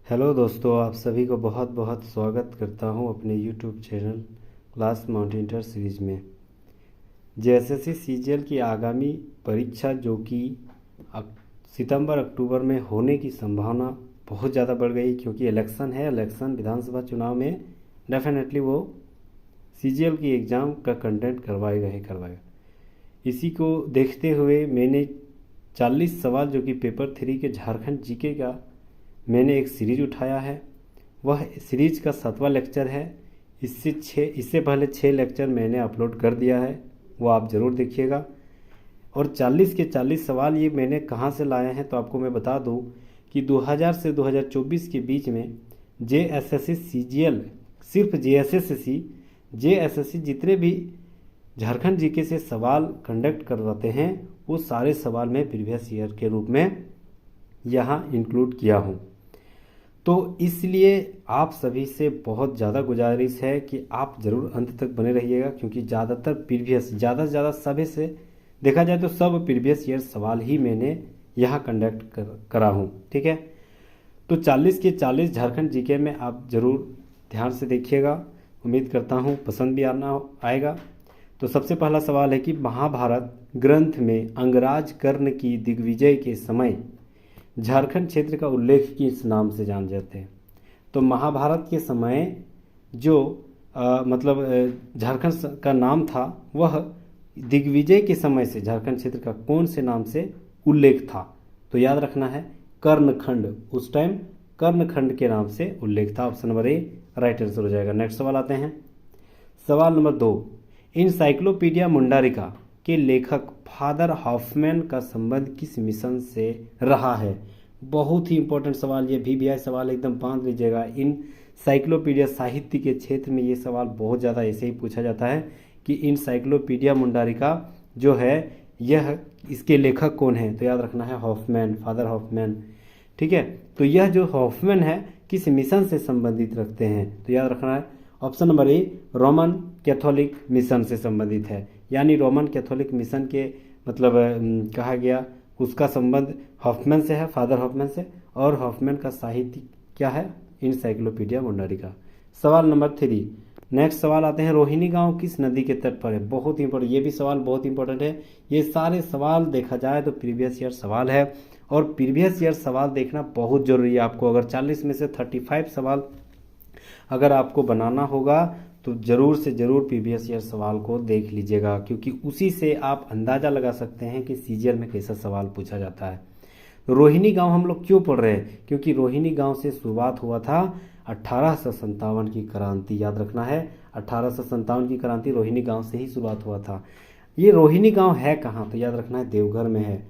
Hello दोस्तों, आप सभी को बहुत बहुत स्वागत करता हूं अपने YouTube channel class mountaineer series में। जेएसएससी सीजीएल की आगामी परीक्षा जो कि सितंबर अक्टूबर में होने की संभावना बहुत ज़्यादा बढ़ गई, क्योंकि इलेक्शन है। इलेक्शन विधानसभा चुनाव में डेफिनेटली वो सीजीएल की एग्ज़ाम का कंटेंट करवाएगा ही करवाएगा। इसी को देखते हुए मैंने 40 सवाल जो कि पेपर 3 के झारखंड जीके का मैंने एक सीरीज उठाया है। वह सीरीज का 7वां लेक्चर है। इससे पहले 6 लेक्चर मैंने अपलोड कर दिया है, वो आप ज़रूर देखिएगा। और 40 के 40 सवाल ये मैंने कहाँ से लाए हैं, तो आपको मैं बता दूं कि 2000 से 2024 के बीच में जेएसएससी सीजीएल, सिर्फ जेएसएससी जितने भी झारखंड जीके से सवाल कंडक्ट करवाते हैं वो सारे सवाल मैं प्रीवियस ईयर के रूप में यहाँ इंक्लूड किया हूँ। तो इसलिए आप सभी से बहुत ज़्यादा गुजारिश है कि आप ज़रूर अंत तक बने रहिएगा, क्योंकि ज़्यादातर ज़्यादा से ज़्यादा सभी से देखा जाए तो सब प्रीवियस ईयर सवाल ही मैंने यहाँ कंडक्ट करा हूँ। ठीक है, तो 40 के 40 झारखंड जीके में आप ज़रूर ध्यान से देखिएगा। उम्मीद करता हूँ पसंद भी आएगा। तो सबसे पहला सवाल है कि महाभारत ग्रंथ में अंगराज कर्ण की दिग्विजय के समय झारखंड क्षेत्र का उल्लेख किस नाम से जान जाते हैं। तो महाभारत के समय जो झारखंड का नाम था, वह दिग्विजय के समय से झारखंड क्षेत्र का कौन से नाम से उल्लेख था। तो याद रखना है कर्णखंड, उस टाइम कर्णखंड के नाम से उल्लेख था। ऑप्शन नंबर ए राइट आंसर हो जाएगा। नेक्स्ट सवाल आते हैं। सवाल नंबर 2, इनसाइक्लोपीडिया मुंडारिका के लेखक फादर हॉफमैन का संबंध किस मिशन से रहा है। बहुत ही इंपॉर्टेंट सवाल, ये VVI सवाल एकदम बांध लीजिएगा। इनसाइक्लोपीडिया साहित्य के क्षेत्र में ये सवाल बहुत ज़्यादा ऐसे ही पूछा जाता है कि इनसाइक्लोपीडिया मुंडारिका जो है यह इसके लेखक कौन है। तो याद रखना है हॉफमैन, फादर हॉफमैन। ठीक है, तो यह जो हॉफमैन है किस मिशन से संबंधित रखते हैं। तो याद रखना है ऑप्शन नंबर ए रोमन कैथोलिक मिशन से संबंधित है। यानी रोमन कैथोलिक मिशन के कहा गया उसका संबंध हॉफमैन से है, फादर हॉफमैन से। और हॉफमैन का साहित्य क्या है, इनसाइक्लोपीडिया मुंडारिका। सवाल नंबर 3, नेक्स्ट सवाल आते हैं। रोहिणी गांव किस नदी के तट पर है। बहुत इंपॉर्टेंट, ये भी सवाल बहुत इंपॉर्टेंट है। ये सारे सवाल देखा जाए तो प्रीवियस ईयर सवाल है, और प्रीवियस ईयर सवाल देखना बहुत जरूरी है आपको। अगर 40 में से 35 सवाल अगर आपको बनाना होगा तो ज़रूर से ज़रूर प्रीवियस ईयर सवाल को देख लीजिएगा, क्योंकि उसी से आप अंदाज़ा लगा सकते हैं कि सीजीएल में कैसा सवाल पूछा जाता है। रोहिणी गांव हम लोग क्यों पढ़ रहे हैं, क्योंकि रोहिणी गांव से शुरुआत हुआ था 1857 की क्रांति। याद रखना है 1857 की क्रांति रोहिणी गांव से ही शुरुआत हुआ था। ये रोहिणी गांव है कहाँ, तो याद रखना है देवघर में है।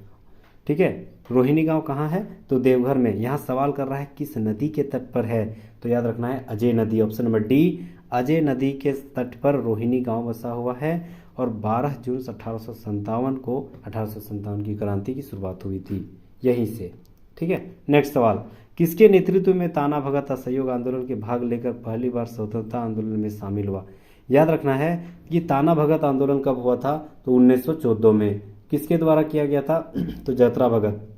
ठीक है, रोहिणी गांव कहाँ है, तो देवघर में। यहाँ सवाल कर रहा है किस नदी के तट पर है, तो याद रखना है अजय नदी। ऑप्शन नंबर डी अजय नदी के तट पर रोहिणी गांव बसा हुआ है, और 12 जून 1857 को 1857 की क्रांति की शुरुआत हुई थी यहीं से। ठीक है, नेक्स्ट सवाल, किसके नेतृत्व में ताना भगत असहयोग आंदोलन के भाग लेकर पहली बार स्वतंत्रता आंदोलन में शामिल हुआ। याद रखना है कि ताना भगत आंदोलन कब हुआ था, तो 1914 में। किसके द्वारा किया गया था, तो जतरा भगत।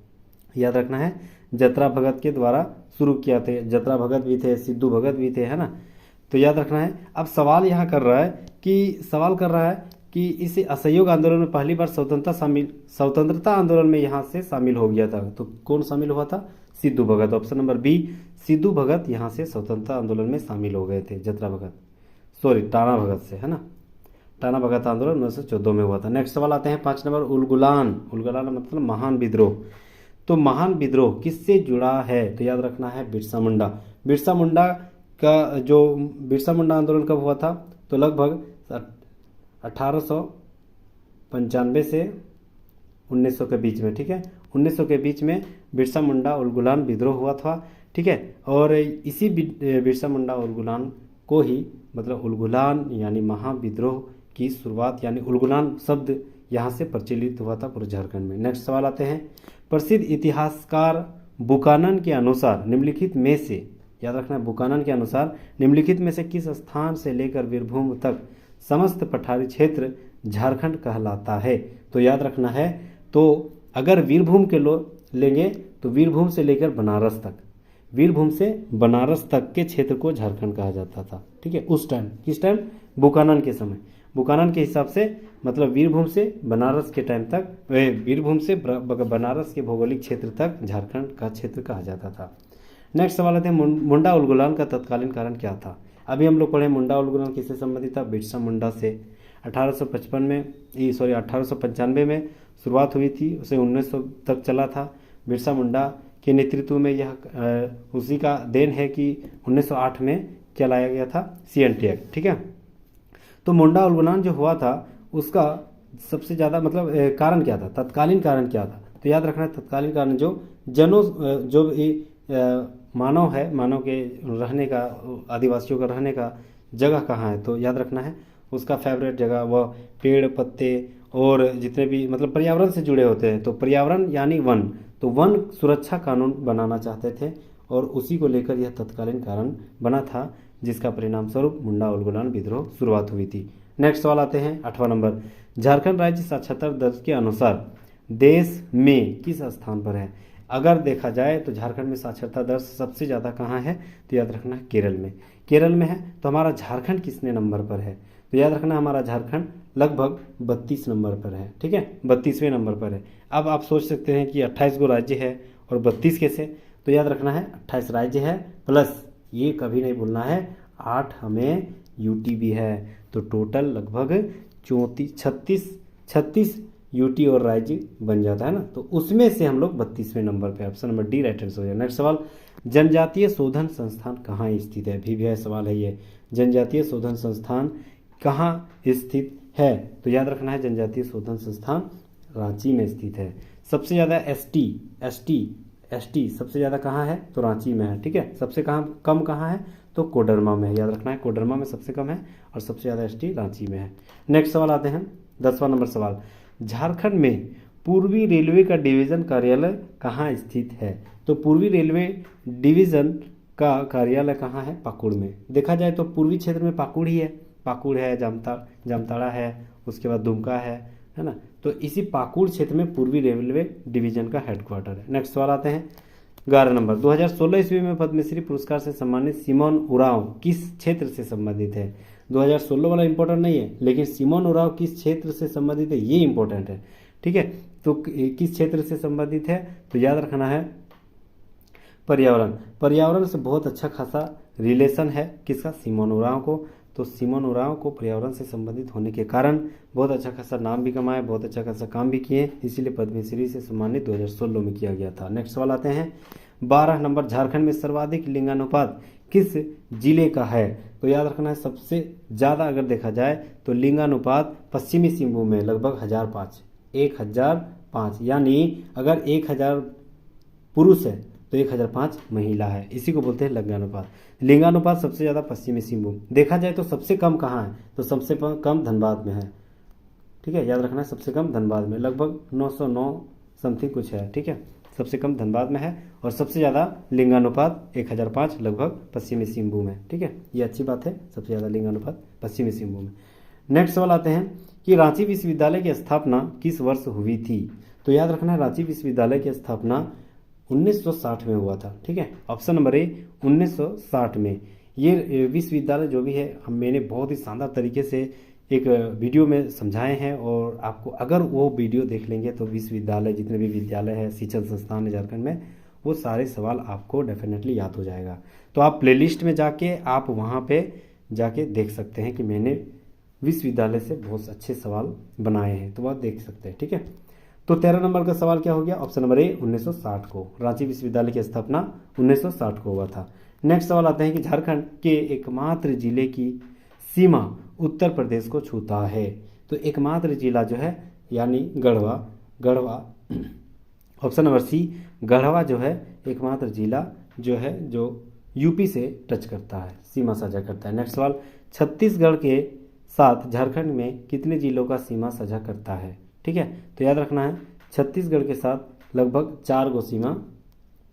याद रखना है जतरा भगत के द्वारा शुरू किया थे। जतरा भगत भी थे, सिद्धू भगत भी थे, है ना। तो याद रखना है। अब सवाल यहाँ कर रहा है कि इस असहयोग आंदोलन में पहली बार स्वतंत्रता आंदोलन में यहाँ से शामिल हो गया था। तो कौन शामिल हुआ था, सिद्धू भगत। ऑप्शन नंबर बी सिद्धू भगत यहाँ से स्वतंत्रता आंदोलन में शामिल हो गए थे। टाना भगत से, है ना। टाना भगत आंदोलन 1914 में हुआ था। नेक्स्ट सवाल आते हैं 5 नंबर। उलगुलान मतलब महान विद्रोह। तो महान विद्रोह किससे जुड़ा है, तो याद रखना है बिरसा मुंडा। बिरसा मुंडा आंदोलन कब हुआ था, तो लगभग 1895 से 1900 के बीच में। ठीक है, 1900 के बीच में बिरसा मुंडा उलगुलान विद्रोह हुआ था। ठीक है, और इसी बिरसा मुंडा उलगुलान को ही उलगुलान यानी महाविद्रोह की शुरुआत, यानी उलगुलान शब्द यहाँ से प्रचलित हुआ था पूरे झारखंड में। नेक्स्ट सवाल आते हैं। प्रसिद्ध इतिहासकार बुकानन के अनुसार निम्नलिखित में से, याद रखना बुकानन के अनुसार निम्नलिखित में से किस स्थान से लेकर वीरभूम तक समस्त पठारी क्षेत्र झारखंड कहलाता है। तो याद रखना है, तो अगर वीरभूम के लेंगे तो वीरभूम से लेकर बनारस तक, वीरभूम से बनारस तक के क्षेत्र को झारखंड कहा जाता था। ठीक है, उस टाइम, किस टाइम, बुकानन के समय, बुकानन के हिसाब से मतलब वीरभूम से बनारस के टाइम तक, वीरभूम से बनारस के भौगोलिक क्षेत्र तक झारखंड का क्षेत्र कहा जाता था। नेक्स्ट सवाल आते हैं, मुंडा उलगुलान का तत्कालीन कारण क्या था। अभी हम लोग पढ़े मुंडा उलगुलान किससे संबंधित था, बिरसा मुंडा से। 1895 में शुरुआत हुई थी, उसे 1900 तक चला था। बिरसा मुंडा के नेतृत्व में यह उसी का देन है कि 1908 में क्या लाया गया था, CNT एक्ट। ठीक है, तो मुंडा उलगुलान जो हुआ था उसका सबसे ज़्यादा मतलब कारण क्या था, तत्कालीन कारण क्या था। तो याद रखना, तत्कालीन कारण जो मानव है, मानव के रहने का, आदिवासियों का रहने का जगह कहाँ है, तो याद रखना है उसका फेवरेट जगह वह पेड़ पत्ते और जितने भी मतलब पर्यावरण से जुड़े होते हैं, तो पर्यावरण यानी वन, तो वन सुरक्षा कानून बनाना चाहते थे और उसी को लेकर यह तत्कालीन कारण बना था, जिसका परिणाम स्वरूप मुंडा उलगुलान विद्रोह शुरुआत हुई थी। नेक्स्ट सवाल आते हैं 8वां नंबर, झारखंड राज्य साक्षरता दर के अनुसार देश में किस स्थान पर है। अगर देखा जाए तो झारखंड में साक्षरता दर सबसे ज़्यादा कहाँ है, तो याद रखना केरल में, केरल में है। तो हमारा झारखंड किसने नंबर पर है, तो याद रखना हमारा झारखंड लगभग 32 नंबर पर है। ठीक है, 32वें नंबर पर है। अब आप सोच सकते हैं कि 28 गो राज्य है और 32 कैसे, तो याद रखना है 28 राज्य है प्लस ये कभी नहीं भूलना है 8 हमें यूटी भी है, तो टोटल लगभग 36 यूटी और राज्य बन जाता है ना, तो उसमें से हम लोग 32वें नंबर पे, option number D right answer हो जाए। नेक्स्ट सवाल, जनजातीय शोधन संस्थान कहाँ स्थित है। भी सवाल है ये, जनजातीय शोधन संस्थान कहाँ स्थित है, तो याद रखना है जनजातीय शोधन संस्थान रांची में स्थित है। सबसे ज़्यादा एसटी सबसे ज़्यादा कहाँ है, तो रांची में है। ठीक है, सबसे कम कहाँ है, तो कोडरमा में है। याद रखना है कोडरमा में सबसे कम है और सबसे ज़्यादा एसटी रांची में है। नेक्स्ट सवाल आते हैं 10वां नंबर सवाल, झारखंड में पूर्वी रेलवे का डिवीज़न कार्यालय कहाँ स्थित है। तो पूर्वी रेलवे डिवीज़न का कार्यालय कहाँ है, पाकुड़ में। देखा जाए तो पूर्वी क्षेत्र में पाकुड़ ही है, पाकुड़ है, जामताड़ा है, उसके बाद दुमका है ना, तो इसी पाकुड़ क्षेत्र में पूर्वी रेलवे डिवीज़न का हेडक्वार्टर है। नेक्स्ट सवाल आते हैं 11 नंबर, 2016 ईस्वी में पद्मश्री पुरस्कार से सम्मानित सिमोन उरांव किस क्षेत्र से संबंधित है। 2016 वाला इंपॉर्टेंट नहीं है, लेकिन सिमोन उरांव किस क्षेत्र से संबंधित है ये इंपॉर्टेंट है। ठीक है, तो किस क्षेत्र से संबंधित है, तो याद रखना है पर्यावरण से बहुत अच्छा खासा रिलेशन है किसका, सिमोन उरांव को। तो सिमोन उरांव को पर्यावरण से संबंधित होने के कारण बहुत अच्छा खासा नाम भी कमाए, बहुत अच्छा खासा काम भी किए, इसीलिए पद्मश्री से सम्मानित 2016 में किया गया था। नेक्स्ट सवाल आते हैं 12 नंबर, झारखंड में सर्वाधिक लिंगानुपात किस जिले का है। तो याद रखना है सबसे ज़्यादा अगर देखा जाए तो लिंगानुपात पश्चिमी सिंहभूम में लगभग 1005, यानी अगर 1000 पुरुष है तो 1005 महिला है, इसी को बोलते हैं लिंगानुपात। लिंगानुपात सबसे ज़्यादा पश्चिमी सिंहभूम। देखा जाए तो सबसे कम कहाँ है, तो सबसे कम धनबाद में है। ठीक है, याद रखना है सबसे कम धनबाद में, लगभग 909 समथिंग कुछ है। ठीक है, सबसे कम धनबाद में है और सबसे ज़्यादा लिंगानुपात 1005 लगभग पश्चिमी सिंहभूम है। ठीक है, ये अच्छी बात है, सबसे ज़्यादा लिंगानुपात पश्चिमी सिंहभूम है। नेक्स्ट सवाल आते हैं कि रांची विश्वविद्यालय की स्थापना किस वर्ष हुई थी। तो याद रखना है रांची विश्वविद्यालय की स्थापना 1960 में हुआ था। ठीक है, ऑप्शन नंबर ए 1960 में। ये विश्वविद्यालय जो भी है मैंने बहुत ही शानदार तरीके से एक वीडियो में समझाए हैं और आपको अगर वो वीडियो देख लेंगे तो विश्वविद्यालय जितने भी विद्यालय है, शिक्षण संस्थान है झारखंड में, वो सारे सवाल आपको डेफिनेटली याद हो जाएगा। तो आप प्लेलिस्ट में जाके आप वहाँ पे जाके देख सकते हैं कि मैंने विश्वविद्यालय से बहुत अच्छे सवाल बनाए हैं, तो वह देख सकते हैं। ठीक है, तो 13 नंबर का सवाल क्या हो गया, ऑप्शन नंबर ए 1960 को। रांची विश्वविद्यालय की स्थापना 1960 को हुआ था। नेक्स्ट सवाल आते हैं कि झारखंड के एकमात्र जिले की सीमा उत्तर प्रदेश को छूता है। तो एकमात्र जिला जो है यानी Garhwa option number C, Garhwa जो है एकमात्र जिला जो है जो यूपी से टच करता है, सीमा साझा करता है। नेक्स्ट सवाल, छत्तीसगढ़ के साथ झारखंड में कितने जिलों का सीमा साझा करता है। ठीक है, तो याद रखना है छत्तीसगढ़ के साथ लगभग 4 गो सीमा,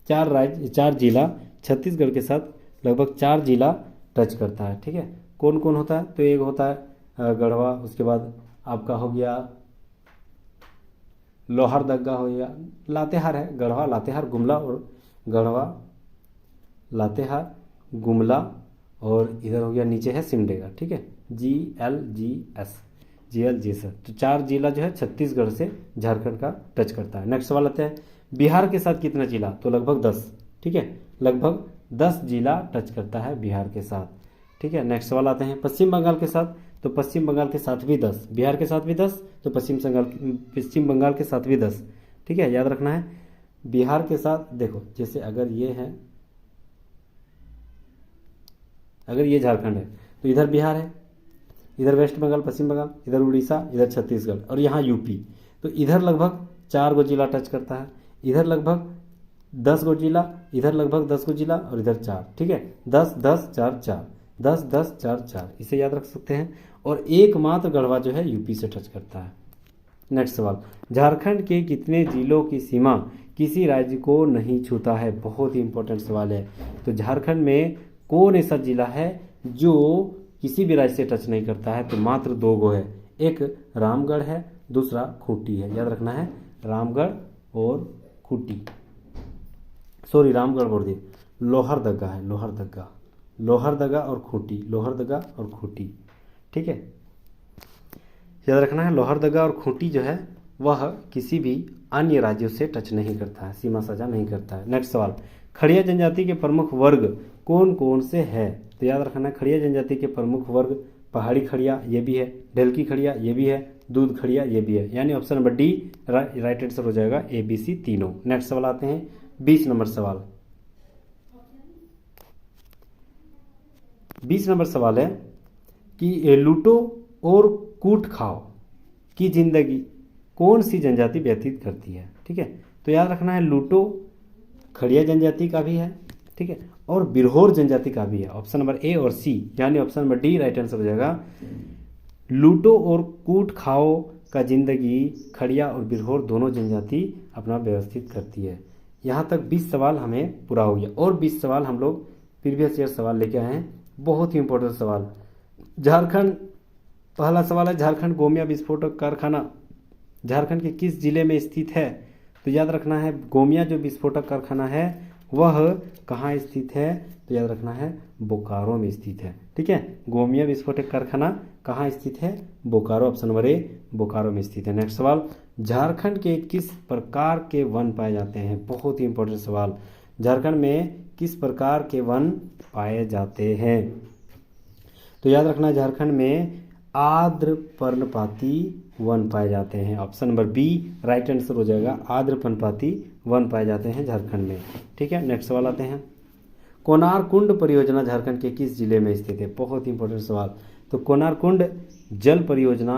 4 जिला छत्तीसगढ़ के साथ लगभग 4 जिला टच करता है। ठीक है, कौन कौन होता है, तो एक होता है गढ़वा, उसके बाद आपका हो गया लोहारदगा हो गया, लातेहार है, गढ़वा लातेहार गुमला और गढ़वा लातेहार, गुमला और इधर हो गया नीचे है सिमडेगा। ठीक है, GLGS, GLGS। तो 4 जिला जो है छत्तीसगढ़ से झारखंड का टच करता है। नेक्स्ट सवाल आता है बिहार के साथ कितना जिला, तो लगभग 10। ठीक है, लगभग 10 जिला टच करता है बिहार के साथ। ठीक है, नेक्स्ट सवाल आते हैं पश्चिम बंगाल के साथ, तो पश्चिम बंगाल के साथ भी 10, बिहार के साथ भी 10, तो पश्चिम बंगाल के साथ भी 10। ठीक है, याद रखना है बिहार के साथ। देखो जैसे अगर ये है, अगर ये झारखंड है तो इधर बिहार है, इधर वेस्ट बंगाल, पश्चिम बंगाल, इधर उड़ीसा, इधर छत्तीसगढ़ और यहाँ यूपी। तो इधर लगभग 4 गो जिला टच करता है, इधर लगभग 10 गो जिला, इधर लगभग 10 गो जिला और इधर 4। ठीक है, 10 10 4 4, 10 10 4 4, इसे याद रख सकते हैं। और एकमात्र गढ़वा जो है यूपी से टच करता है। नेक्स्ट सवाल, झारखंड के कितने जिलों की सीमा किसी राज्य को नहीं छूता है, बहुत ही इंपॉर्टेंट सवाल है। तो झारखंड में कौन ऐसा जिला है जो किसी भी राज्य से टच नहीं करता है, तो मात्र 2 गो है, एक रामगढ़ है, दूसरा खूंटी है। याद रखना है रामगढ़ और खूंटी, सॉरी रामगढ़ बोल दिए, लोहरदगा है, लोहरदगा, लोहरदगा और खूंटी, लोहरदगा और खूंटी। ठीक है, याद रखना है लोहरदगा और खूंटी जो है वह किसी भी अन्य राज्यों से टच नहीं करता है, सीमा साझा नहीं करता है। नेक्स्ट सवाल, खड़िया जनजाति के प्रमुख वर्ग कौन कौन से है, तो याद रखना है खड़िया जनजाति के प्रमुख वर्ग पहाड़ी खड़िया ये भी है, ढलकी खड़िया ये भी है, दूध खड़िया ये भी है, यानी option number D right answer हो जाएगा, ABC तीनों। नेक्स्ट सवाल आते हैं 20 नंबर सवाल। 20 नंबर सवाल है कि लूटो और कूट खाओ की जिंदगी कौन सी जनजाति व्यतीत करती है। ठीक है, तो याद रखना है लूटो खड़िया जनजाति का भी है, ठीक है, और बिरहोर जनजाति का भी है, ऑप्शन नंबर ए और सी, यानी option number D right answer हो जाएगा। लूटो और कूट खाओ का जिंदगी खड़िया और बिरहोर दोनों जनजाति अपना व्यवस्थित करती है। यहाँ तक 20 सवाल हमें पूरा हो गया, और 20 सवाल हम लोग प्रीवियस ईयर सवाल लेके आए हैं, बहुत ही इंपॉर्टेंट सवाल। झारखंड, पहला सवाल है झारखंड गोमिया विस्फोटक कारखाना झारखंड के किस जिले में स्थित है, तो याद रखना है गोमिया जो विस्फोटक कारखाना है वह कहाँ स्थित है, तो याद रखना है बोकारो में स्थित है। ठीक है, गोमिया विस्फोटक कारखाना कहाँ स्थित है, बोकारो, ऑप्शन नंबर ए बोकारो में स्थित है। नेक्स्ट सवाल, झारखंड के किस प्रकार के वन पाए जाते हैं, बहुत ही इंपॉर्टेंट सवाल। झारखंड में किस प्रकार के वन पाए जाते हैं, तो याद रखना है झारखंड में आर्द्र पर्णपाती वन पाए जाते हैं, option number B right answer हो जाएगा, आर्द्र पर्णपाती वन पाए जाते हैं झारखंड में। ठीक है, नेक्स्ट सवाल आते हैं कोनार कुंड परियोजना झारखंड के किस जिले में स्थित है, बहुत इंपॉर्टेंट सवाल। तो कोनार कुंड जल परियोजना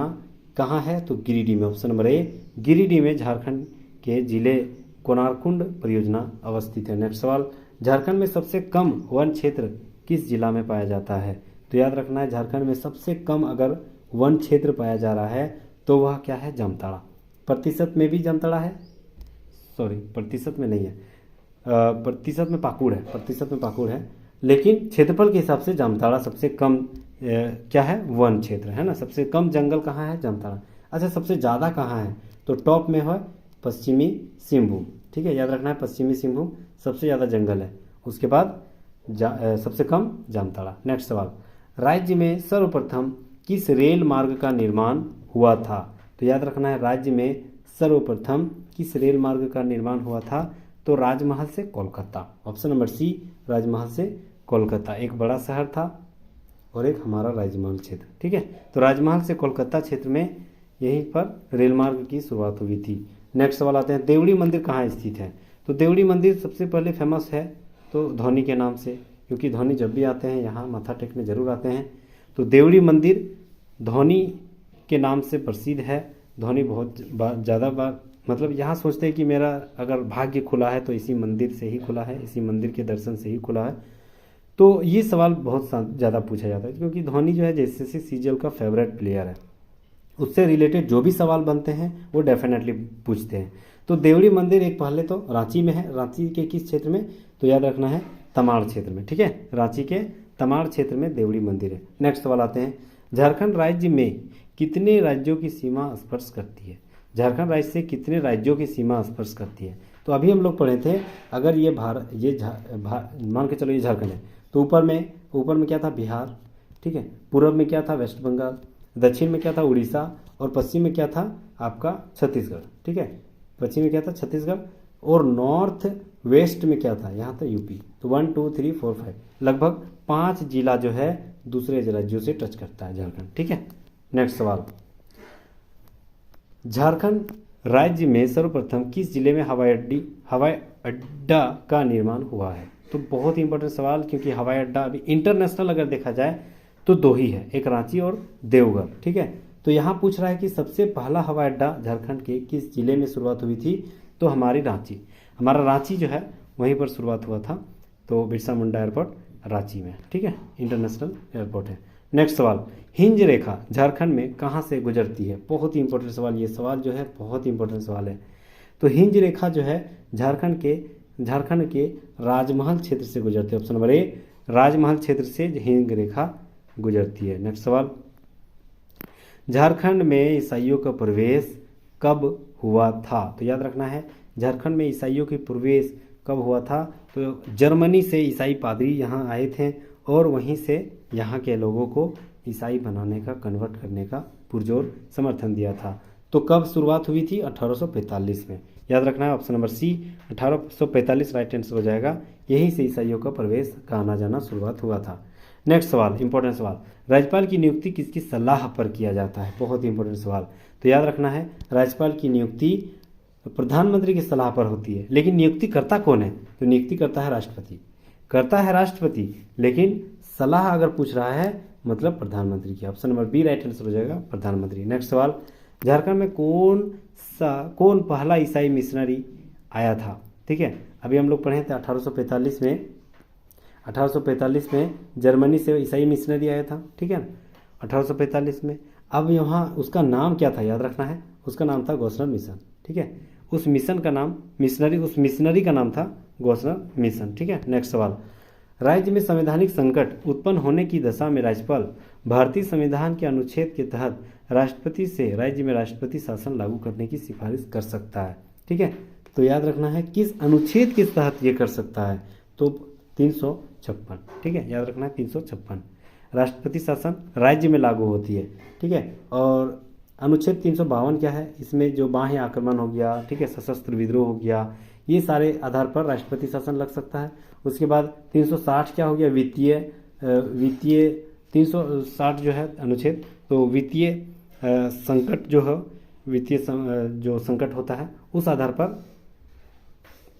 कहाँ है, तो गिरिडीह में, ऑप्शन नंबर ए गिरिडीह में झारखंड के जिले कोनार कुंड परियोजना अवस्थित है। नेक्स्ट सवाल, झारखंड में सबसे कम वन क्षेत्र किस जिला में पाया जाता है, तो याद रखना है झारखंड में सबसे कम अगर वन क्षेत्र पाया जा रहा है तो वह क्या है, जामताड़ा। प्रतिशत में भी जामताड़ा है, सॉरी प्रतिशत में नहीं है, प्रतिशत में पाकुड़ है, प्रतिशत में पाकुड़ है, लेकिन क्षेत्रफल के हिसाब से जामताड़ा सबसे कम क्या है, वन क्षेत्र है ना। सबसे कम जंगल कहाँ है, जामताड़ा। अच्छा, सबसे ज़्यादा कहाँ है, तो टॉप में है पश्चिमी सिंहभूम। ठीक है, याद रखना है पश्चिमी सिंहभूम सबसे ज़्यादा जंगल है, उसके बाद सबसे कम जामताड़ा। नेक्स्ट सवाल, राज्य में सर्वप्रथम किस रेल मार्ग का निर्माण हुआ था, तो याद रखना है राज्य में सर्वप्रथम किस रेल मार्ग का निर्माण हुआ था, तो राजमहल से कोलकाता, ऑप्शन नंबर सी राजमहल से कोलकाता। एक बड़ा शहर था और एक हमारा राजमहल क्षेत्र। ठीक है, तो राजमहल से कोलकाता क्षेत्र में यहीं पर रेल मार्ग की शुरुआत हुई थी। नेक्स्ट सवाल आते हैं देवड़ी मंदिर कहाँ स्थित है, तो देवड़ी मंदिर सबसे पहले फेमस है तो धौनी के नाम से, क्योंकि धौनी जब भी आते हैं यहाँ माथा टेकने जरूर आते हैं। तो देवड़ी मंदिर धौनी के नाम से प्रसिद्ध है। धौनी बहुत ज़्यादा बार मतलब यहाँ सोचते हैं कि मेरा अगर भाग्य खुला है तो इसी मंदिर से ही खुला है, इसी मंदिर के दर्शन से ही खुला है। तो ये सवाल बहुत ज़्यादा पूछा जाता है, क्योंकि धौनी जो है जैसे सीजीएल का फेवरेट प्लेयर है, उससे रिलेटेड जो भी सवाल बनते हैं वो डेफिनेटली पूछते हैं। तो देवड़ी मंदिर एक पहले तो रांची में है, रांची के किस क्षेत्र में, तो याद रखना है तमाड़ क्षेत्र में। ठीक है, रांची के तमाड़ क्षेत्र में देवड़ी मंदिर है। नेक्स्ट सवाल आते हैं झारखंड राज्य में कितने राज्यों की सीमा स्पर्श करती है, झारखंड राज्य से कितने राज्यों की सीमा स्पर्श करती है, तो अभी हम लोग पढ़े थे, अगर ये मान के चलो ये झारखंड है, तो ऊपर में क्या था, बिहार, ठीक है, पूर्व में क्या था, वेस्ट बंगाल, दक्षिण में क्या था, उड़ीसा, और पश्चिम में क्या था आपका छत्तीसगढ़, ठीक है, पश्चिम में क्या था, छत्तीसगढ़, और नॉर्थ वेस्ट में क्या था, यहाँ था यूपी। तो 1 2 3 4 5 लगभग 5 जिला जो है दूसरे राज्यों से टच करता है झारखंड, ठीक है। नेक्स्ट सवाल, झारखंड राज्य में सर्वप्रथम किस जिले में हवाई अड्डा का निर्माण हुआ है? तो बहुत ही इंपॉर्टेंट सवाल, क्योंकि हवाई अड्डा अभी इंटरनेशनल अगर देखा जाए तो 2 ही है, एक रांची और देवघर, ठीक है। तो यहाँ पूछ रहा है कि सबसे पहला हवाई अड्डा झारखंड के किस जिले में शुरुआत हुई थी? तो हमारा रांची जो है वहीं पर शुरुआत हुआ था। तो बिरसा मुंडा एयरपोर्ट रांची में, ठीक है, इंटरनेशनल एयरपोर्ट है। नेक्स्ट सवाल, हिंज रेखा झारखंड में कहाँ से गुजरती है? बहुत ही इंपॉर्टेंट सवाल, ये सवाल जो है बहुत ही इंपॉर्टेंट सवाल है। तो हिंज रेखा जो है झारखंड के राजमहल क्षेत्र से गुजरती है। ऑप्शन नंबर ए, राजमहल क्षेत्र से हिंज रेखा गुजरती है। नेक्स्ट सवाल, झारखंड में ईसाइयों का प्रवेश कब हुआ था? तो याद रखना है, झारखंड में ईसाइयों की प्रवेश कब हुआ था? तो जर्मनी से ईसाई पादरी यहाँ आए थे और वहीं से यहाँ के लोगों को ईसाई बनाने का, कन्वर्ट करने का पुरजोर समर्थन दिया था। तो कब शुरुआत हुई थी? 1845 में। याद रखना है option number C, 1845 right answer हो जाएगा। यहीं से ईसाइयों का प्रवेश का आना जाना शुरुआत हुआ था। नेक्स्ट सवाल, इंपॉर्टेंट सवाल, राज्यपाल की नियुक्ति किसकी सलाह पर किया जाता है? बहुत ही इंपॉर्टेंट सवाल। तो याद रखना है, राज्यपाल की नियुक्ति प्रधानमंत्री की सलाह पर होती है, लेकिन नियुक्ति करता कौन है? तो नियुक्ति करता है राष्ट्रपति, लेकिन सलाह अगर पूछ रहा है मतलब प्रधानमंत्री की। Option number B right answer हो जाएगा, प्रधानमंत्री। नेक्स्ट सवाल, झारखंड में कौन पहला ईसाई मिशनरी आया था? ठीक है, अभी हम लोग पढ़े थे 1845 में जर्मनी से ईसाई मिशनरी आया था, ठीक है, 1845 में। अब यहाँ उसका नाम क्या था? याद रखना है, उसका नाम था घोषणा मिशन, ठीक है। उस मिशनरी का नाम था घोषणा मिशन, ठीक है। नेक्स्ट सवाल, राज्य में संवैधानिक संकट उत्पन्न होने की दशा में राज्यपाल भारतीय संविधान के अनुच्छेद के तहत राष्ट्रपति से राज्य में राष्ट्रपति शासन लागू करने की सिफारिश कर सकता है, ठीक है। तो याद रखना है किस अनुच्छेद के तहत ये कर सकता है? तो 356, ठीक है, याद रखना है 356 राष्ट्रपति शासन राज्य में लागू होती है, ठीक है। और अनुच्छेद 352 क्या है? इसमें जो बाह्य आक्रमण हो गया, ठीक है, सशस्त्र विद्रोह हो गया, ये सारे आधार पर राष्ट्रपति शासन लग सकता है। उसके बाद 360 क्या हो गया? वित्तीय 360 जो है अनुच्छेद, तो वित्तीय संकट जो है, जो संकट होता है उस आधार पर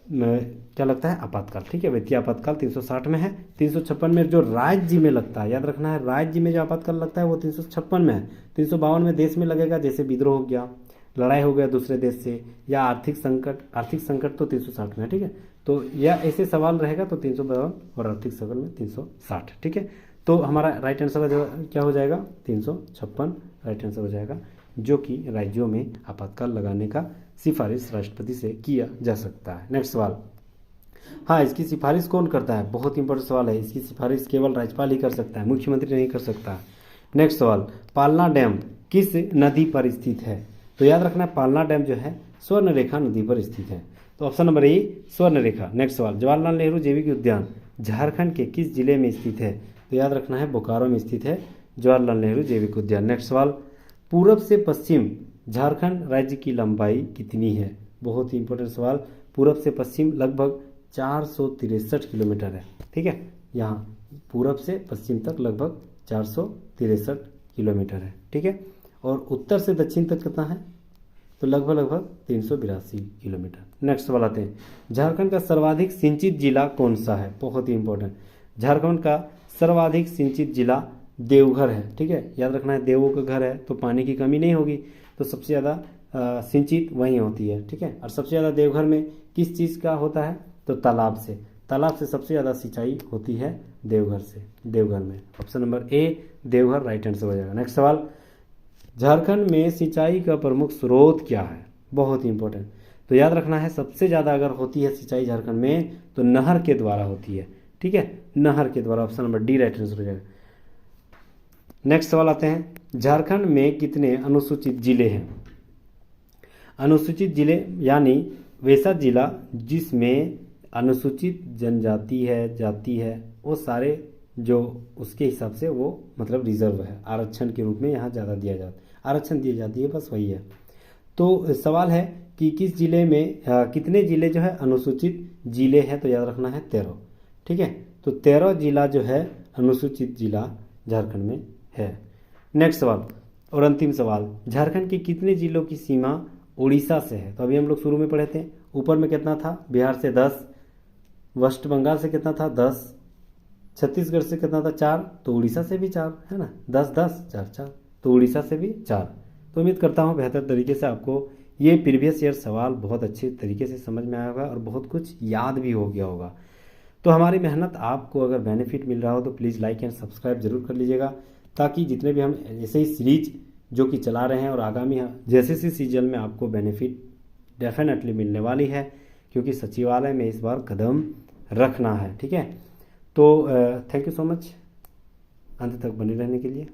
क्या लगता है? आपातकाल, ठीक है, वित्तीय आपातकाल 360 में है। 356 में जो राज्य में लगता है, याद रखना है, राज्य में जो आपातकाल लगता है वो 356 में है। 352 में देश में लगेगा, जैसे विद्रोह हो गया, लड़ाई हो गया दूसरे देश से, या आर्थिक संकट तो 360 में है, ठीक है। तो या ऐसे सवाल रहेगा तो 352 और आर्थिक संकट में 360, ठीक है। तो हमारा राइट आंसर क्या हो जाएगा? 356 राइट आंसर हो जाएगा, जो कि राज्यों में आपातकाल लगाने का सिफारिश राष्ट्रपति से किया जा सकता है। नेक्स्ट सवाल, हाँ, इसकी सिफारिश कौन करता है? बहुत इंपॉर्टेंट सवाल है। इसकी सिफारिश केवल राज्यपाल ही कर सकता है, मुख्यमंत्री नहीं कर सकता। नेक्स्ट सवाल, पालना डैम किस नदी पर स्थित है? तो याद रखना है, पालना डैम जो है स्वर्णरेखा नदी पर स्थित है। तो option number A, Swarnarekha. Next सवाल, जवाहरलाल नेहरू जैविक उद्यान झारखंड के किस जिले में स्थित है? तो याद रखना है, बोकारो में स्थित है जवाहरलाल नेहरू जैविक उद्यान। नेक्स्ट सवाल, पूरब से पश्चिम झारखंड राज्य की लंबाई कितनी है? बहुत ही इंपॉर्टेंट सवाल। पूरब से पश्चिम लगभग 463 किलोमीटर है, ठीक है। यहाँ पूरब से पश्चिम तक लगभग 463 किलोमीटर है, ठीक है। और उत्तर से दक्षिण तक कितना है? तो लगभग 382 किलोमीटर। नेक्स्ट सवाल आते हैं, झारखंड का सर्वाधिक सिंचित जिला कौन सा है? बहुत ही इंपॉर्टेंट, झारखंड का सर्वाधिक सिंचित जिला देवघर है, ठीक है। याद रखना है, देवों का घर है तो पानी की कमी नहीं होगी, तो सबसे ज़्यादा सिंचित वहीं होती है, ठीक है। और सबसे ज़्यादा देवघर में किस चीज़ का होता है? तो तालाब से सबसे ज़्यादा सिंचाई होती है देवघर में। ऑप्शन नंबर ए, देवघर राइट आंसर हो जाएगा। नेक्स्ट सवाल, झारखंड में सिंचाई का प्रमुख स्रोत क्या है? बहुत ही इंपॉर्टेंट। तो याद रखना है, सबसे ज़्यादा अगर होती है सिंचाई झारखंड में तो नहर के द्वारा होती है, ठीक है, नहर के द्वारा। Option number D right answer हो जाएगा। नेक्स्ट सवाल आते हैं, झारखंड में कितने अनुसूचित जिले हैं? अनुसूचित जिले यानी वैसा जिला जिसमें अनुसूचित जनजाति है, जाति है, वो सारे जो उसके हिसाब से वो मतलब रिजर्व है, आरक्षण के रूप में यहाँ ज़्यादा दिया जाता है, आरक्षण दी जाती है, बस वही है। तो सवाल है कि किस जिले में कितने जिले जो है अनुसूचित जिले हैं, तो याद रखना है 13। ठीक है, तो 13 जिला जो है अनुसूचित जिला झारखंड में है। नेक्स्ट सवाल और अंतिम सवाल, झारखंड के कितने जिलों की सीमा उड़ीसा से है? तो अभी हम लोग शुरू में पढ़े थे, ऊपर में कितना था, बिहार से 10, वेस्ट बंगाल से कितना था 10, छत्तीसगढ़ से कितना था 4, तो उड़ीसा से भी 4 है ना, 10 10 4 4, तो उड़ीसा से भी 4। तो उम्मीद करता हूँ बेहतर तरीके से आपको ये प्रीवियस ईयर सवाल बहुत अच्छे तरीके से समझ में आया होगा और बहुत कुछ याद भी हो गया होगा। तो हमारी मेहनत आपको अगर बेनिफिट मिल रहा हो तो प्लीज़ लाइक एंड सब्सक्राइब जरूर कर लीजिएगा, ताकि जितने भी हम ऐसे ही सीरीज जो कि चला रहे हैं और आगामी जैसे जैसे सीजन में आपको बेनिफिट डेफिनेटली मिलने वाली है, क्योंकि सचिवालय में इस बार कदम रखना है। ठीक है, तो थैंक यू सो मच अंत तक बने रहने के लिए।